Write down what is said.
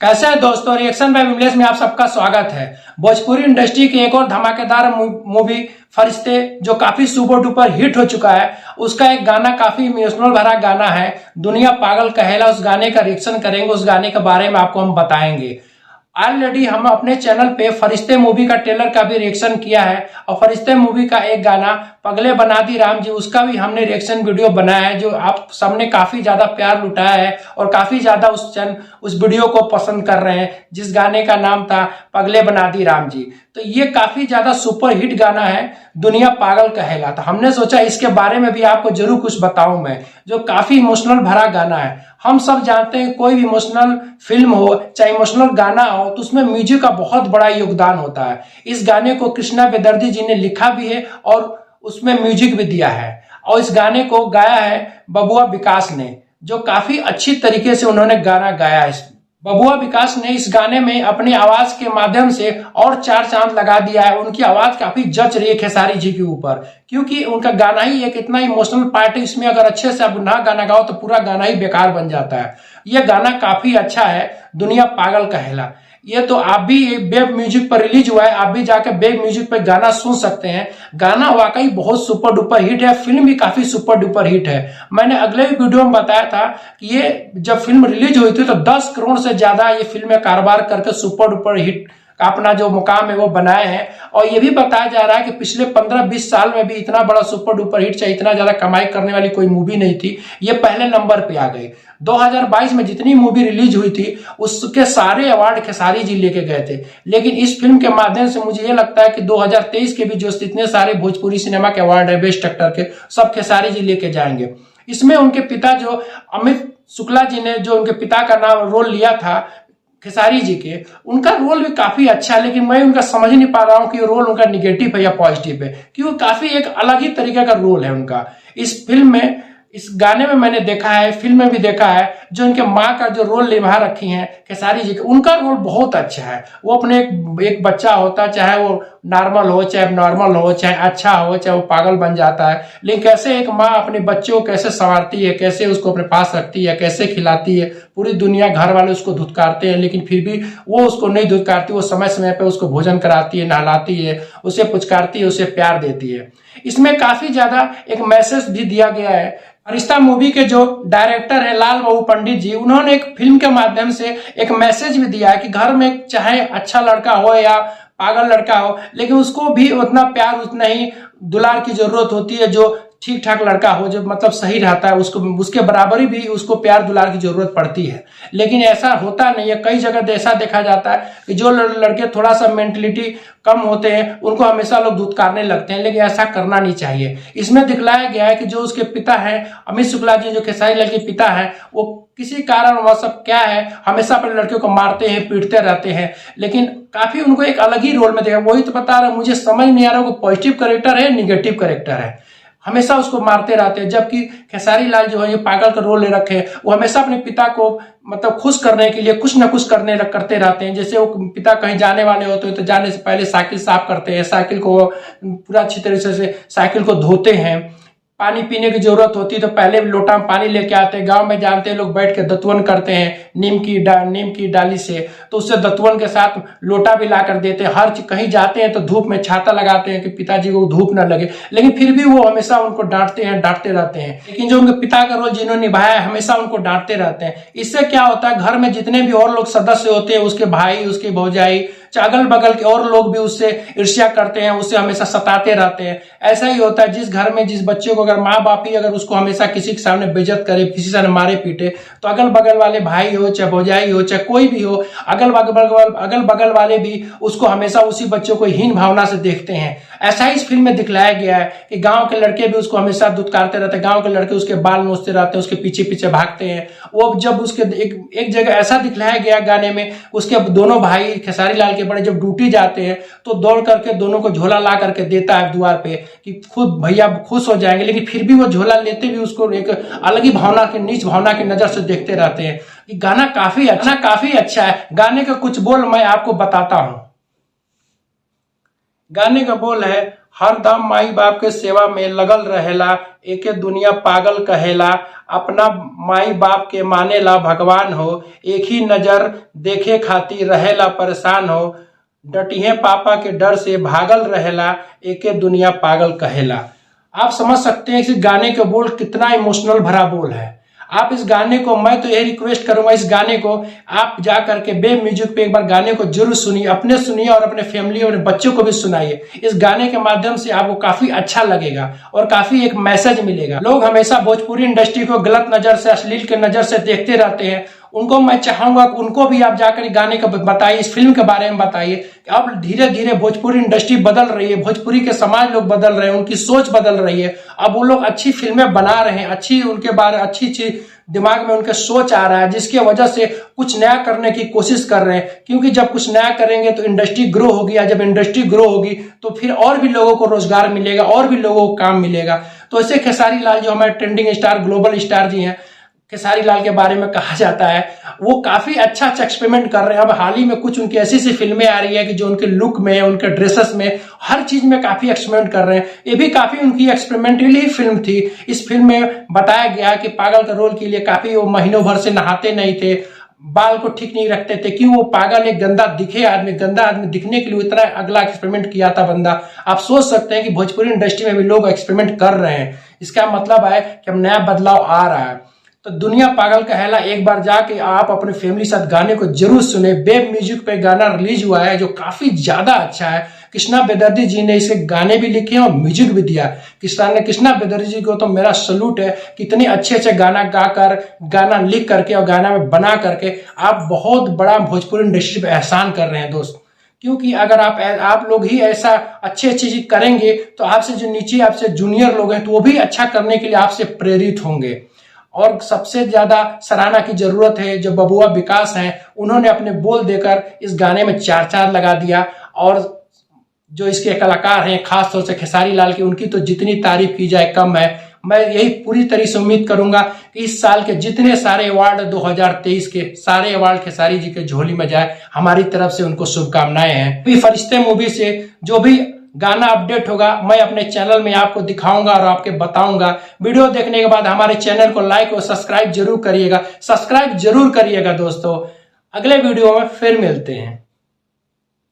कैसे है दोस्तों, रिएक्शन बाय विमलेश में आप सबका स्वागत है। भोजपुरी इंडस्ट्री की एक और धमाकेदार मूवी फरिश्ते जो काफी सुपर डुपर हिट हो चुका है, उसका एक गाना काफी इमोशनल भरा गाना है, दुनिया पागल कहेला। उस गाने का रिएक्शन करेंगे, उस गाने के बारे में आपको हम बताएंगे। ऑलरेडी हम अपने चैनल पे फरिश्ते मूवी का ट्रेलर का भी रिएक्शन किया है और फरिश्ते मूवी का एक गाना पगले बना दी राम जी, उसका भी हमने रिएक्शन वीडियो बनाया है, जो आप सबने काफी ज्यादा प्यार लुटाया है और काफी ज्यादा उस वीडियो को पसंद कर रहे हैं, जिस गाने का नाम था पगले बना दी राम जी। तो ये काफी ज्यादा सुपर हिट गाना है, दुनिया पागल कहेगा। तो हमने सोचा इसके बारे में भी आपको जरूर कुछ बताऊं मैं, जो काफी इमोशनल भरा गाना है। हम सब जानते हैं कोई भी इमोशनल फिल्म हो चाहे इमोशनल गाना हो तो उसमें म्यूजिक का बहुत बड़ा योगदान होता है। इस गाने को कृष्णा बेदर्दी जी ने लिखा भी है और उसमें म्यूजिक भी दिया है और इस गाने को गाया है बबुआ विकास ने, जो काफी अच्छी तरीके से उन्होंने गाना गाया है। बबुआ विकास ने इस गाने में अपनी आवाज के माध्यम से और चार चांद लगा दिया है। उनकी आवाज काफी जच रही है खेसारी जी के ऊपर, क्योंकि उनका गाना ही एक इतना इमोशनल पार्ट है, इसमें अगर अच्छे से आप ना गाना गाओ तो पूरा गाना ही बेकार बन जाता है। यह गाना काफी अच्छा है, दुनिया पागल कहेला। ये तो आप भी वेब म्यूजिक पर रिलीज हुआ है, आप भी जाकर वेब म्यूजिक पर गाना सुन सकते हैं। गाना वाकई बहुत सुपर डुपर हिट है, फिल्म भी काफी सुपर डुपर हिट है। मैंने अगले वीडियो में बताया था कि ये जब फिल्म रिलीज हुई थी तो 10 करोड़ से ज्यादा ये फिल्म में कारोबार करके सुपर डुपर हिट का अपना जो मुकाम है वो बनाए हैं। और ये भी बताया जा रहा है कि पिछले 15-20 साल में भी इतना बड़ा सुपर डुपर हिट चाहे इतना ज्यादा कमाई करने वाली कोई मूवी नहीं थी, ये पहले नंबर पे आ गई। 2022 में जितनी मूवी रिलीज हुई थी उसके सारे अवार्ड खेसारी जी लेके गए थे, लेकिन इस फिल्म के माध्यम से मुझे ये लगता है कि 2023 के भी जो इतने सारे भोजपुरी सिनेमा के अवार्ड है बेस्ट एक्टर के, सब खेसारी जी लेके जाएंगे। इसमें उनके पिता जो अमित शुक्ला जी ने जो उनके पिता का नाम रोल लिया था खेसारी जी के, उनका रोल भी काफी अच्छा है, लेकिन मैं उनका समझ नहीं पा रहा हूं कि रोल उनका निगेटिव है या पॉजिटिव है, क्योंकि काफी एक अलग ही तरीके का रोल है उनका इस फिल्म में। इस गाने में मैंने देखा है, फिल्म में भी देखा है, जो उनके माँ का जो रोल निभा रखी हैं खेसारी जी का, उनका रोल बहुत अच्छा है। वो अपने एक बच्चा होता, चाहे वो नॉर्मल हो चाहे नॉर्मल हो, चाहे अच्छा हो चाहे वो पागल बन जाता है, लेकिन कैसे एक माँ अपने बच्चे को कैसे संवारती है, कैसे उसको अपने पास रखती है, कैसे खिलाती है। पूरी दुनिया घर वाले उसको धुतकारते हैं लेकिन फिर भी वो उसको नहीं धुतकारती, वो समय समय पे उसको भोजन कराती है, नहलाती है, उसे पुचकारती है, उसे प्यार देती है। इसमें काफी ज्यादा एक मैसेज भी दिया गया है। फरिश्ता मूवी के जो डायरेक्टर है लाल बाबू पंडित जी, उन्होंने एक फिल्म के माध्यम से एक मैसेज भी दिया है कि घर में चाहे अच्छा लड़का हो या पागल लड़का हो, लेकिन उसको भी उतना प्यार उतना ही दुलार की जरूरत होती है। जो ठीक ठाक लड़का हो, जो मतलब सही रहता है, उसको उसके बराबरी भी उसको प्यार दुलार की जरूरत पड़ती है। लेकिन ऐसा होता नहीं है, कई जगह ऐसा देखा जाता है कि जो लड़के थोड़ा सा मेंटलिटी कम होते हैं उनको हमेशा लोग धुतकारने लगते हैं, लेकिन ऐसा करना नहीं चाहिए। इसमें दिखलाया गया है कि जो उसके पिता है अमित शुक्ला जी, जो खेसारी लाल के पिता है, वो किसी कारण वह सब क्या है हमेशा अपने लड़कियों को मारते हैं, पीटते रहते हैं, लेकिन काफी उनको एक अलग ही रोल में देखा। वही तो बता रहा, मुझे समझ नहीं आ रहा वो पॉजिटिव कैरेक्टर है निगेटिव कैरेक्टर है। हमेशा उसको मारते रहते हैं, जबकि खेसारी लाल जो है ये पागल का रोल ले रखे हैं, वो हमेशा अपने पिता को मतलब खुश करने के लिए कुछ न कुछ करते रहते हैं। जैसे वो पिता कहीं जाने वाले होते हैं तो जाने से पहले साइकिल साफ करते हैं, साइकिल को पूरा अच्छी तरीके से साइकिल को धोते हैं। पानी पीने की जरूरत होती है तो पहले लोटा में पानी लेके आते हैं। गांव में जानते हैं लोग बैठ के दतवन करते हैं नीम की डाली से, तो उससे दतवन के साथ लोटा भी ला कर देते हैं। हर कहीं जाते हैं तो धूप में छाता लगाते हैं कि पिताजी को धूप न लगे, लेकिन फिर भी वो हमेशा उनको डांटते रहते हैं। लेकिन जो उनके पिता का रोल जिन्होंने निभाया है हमेशा उनको डांटते रहते हैं। इससे क्या होता है, घर में जितने भी और लोग सदस्य होते हैं, उसके भाई, उसके भौजाई, अगल बगल के और लोग भी उससे ईर्ष्या करते हैं, उससे हमेशा सताते रहते हैं। ऐसा ही होता है, जिस घर में जिस बच्चे को अगर माँ बाप ही अगर उसको हमेशा किसी के सामने बेइज्जत करे, किसी से मारे पीटे, तो अगल बगल वाले भाई हो चाहे भौजाई हो चाहे कोई भी हो, अगल बगल वाले भी उसको हमेशा उसी बच्चों को हीन भावना से देखते हैं। ऐसा ही इस फिल्म में दिखलाया गया है कि गांव के लड़के भी उसको हमेशा दुत्कारते रहते हैं, गांव के लड़के उसके बाल नोचते रहते हैं, उसके पीछे पीछे भागते हैं। वो जब उसके एक जगह ऐसा दिखलाया गया गाने में, उसके दोनों भाई खेसारी लाल के बड़े जब ड्यूटी जाते हैं तो दौड़ करके दोनों को झोला ला करके देता है द्वार पे कि खुद भैया खुश हो जाएंगे, लेकिन फिर भी वो झोला लेते भी उसको एक अलग ही भावना की नीच भावना की नजर से देखते रहते हैं। कि गाना काफी अच्छा है। गाने का कुछ बोल मैं आपको बताता हूं। गाने का बोल है, हरदम माई बाप के सेवा में लगल रहेला, एके दुनिया पागल कहेला, अपना माई बाप के मानेला भगवान हो, एक ही नजर देखे खातिर रहेला परेशान हो, डटिहे पापा के डर से भागल रहेला, एके दुनिया पागल कहेला। आप समझ सकते हैं इस गाने के बोल कितना इमोशनल भरा बोल है। आप इस गाने को, मैं तो यही रिक्वेस्ट करूंगा, इस गाने को आप जा करके बेब म्यूजिक पे एक बार गाने को जरूर सुनिए, अपने सुनिए और अपने फैमिली और बच्चों को भी सुनाइए। इस गाने के माध्यम से आपको काफी अच्छा लगेगा और काफी एक मैसेज मिलेगा। लोग हमेशा भोजपुरी इंडस्ट्री को गलत नजर से, अश्लील के नजर से देखते रहते हैं, उनको मैं चाहूंगा कि उनको भी आप जाकर गाने का बताइए, इस फिल्म के बारे में बताइए कि अब धीरे धीरे भोजपुरी इंडस्ट्री बदल रही है, भोजपुरी के समाज लोग बदल रहे हैं, उनकी सोच बदल रही है। अब वो लोग अच्छी फिल्में बना रहे हैं, अच्छी उनके बारे अच्छी चीज दिमाग में उनके सोच आ रहा है, जिसकी वजह से कुछ नया करने की कोशिश कर रहे हैं। क्योंकि जब कुछ नया करेंगे तो इंडस्ट्री ग्रो होगी, जब इंडस्ट्री ग्रो होगी तो फिर और भी लोगों को रोजगार मिलेगा, और भी लोगों को काम मिलेगा। तो ऐसे खेसारी लाल जो हमारे ट्रेंडिंग स्टार, ग्लोबल स्टार जी हैं, खेसारी लाल के बारे में कहा जाता है, वो काफी अच्छा एक्सपेरिमेंट कर रहे हैं। अब हाल ही में कुछ उनकी ऐसी फिल्में आ रही है कि जो उनके लुक में, उनके ड्रेसेस में, हर चीज में काफी एक्सपेरिमेंट कर रहे हैं। ये भी काफी उनकी एक्सपेरिमेंटली फिल्म थी। इस फिल्म में बताया गया कि पागल के रोल के लिए काफी वो महीनों भर से नहाते नहीं थे, बाल को ठीक नहीं रखते थे, क्यों वो पागल एक गंदा दिखे आदमी, गंदा आदमी दिखने के लिए इतना अगला एक्सपेरिमेंट किया था बंदा। आप सोच सकते हैं कि भोजपुरी इंडस्ट्री में भी लोग एक्सपेरिमेंट कर रहे हैं। इसका मतलब है कि अब नया बदलाव आ रहा है। तो दुनिया पागल कहेला एक बार जाके आप अपने फैमिली साथ गाने को जरूर सुने। बेब म्यूजिक पे गाना रिलीज हुआ है जो काफी ज्यादा अच्छा है। कृष्णा बेदर्जी जी ने इसके गाने भी लिखे और म्यूजिक भी दिया। कृष्णा बेदर्जी जी को तो मेरा सलूट है, कितने अच्छे अच्छे गाना गाकर, गाना लिख करके और गाना में बना करके आप बहुत बड़ा भोजपुरी इंडस्ट्री पे एहसान कर रहे हैं दोस्त। क्योंकि अगर आप लोग ही ऐसा अच्छी चीज करेंगे तो आपसे जो नीचे आपसे जूनियर लोग हैं तो वो भी अच्छा करने के लिए आपसे प्रेरित होंगे। और सबसे ज्यादा सराहना की जरूरत है जो बबुआ विकास हैं, उन्होंने अपने बोल देकर इस गाने में 4 लगा दिया। और जो इसके कलाकार हैं, खास तौर से खेसारी लाल की, उनकी तो जितनी तारीफ की जाए कम है। मैं यही पूरी तरह से उम्मीद करूंगा कि इस साल के जितने सारे अवार्ड 2023 के सारे अवार्ड खेसारी जी के झोली में जाए। हमारी तरफ से उनको शुभकामनाएं हैं। फरिश्ते मूवी से जो भी गाना अपडेट होगा मैं अपने चैनल में आपको दिखाऊंगा और आपके बताऊंगा। वीडियो देखने के बाद हमारे चैनल को लाइक और सब्सक्राइब जरूर करिएगा, दोस्तों। अगले वीडियो में फिर मिलते हैं।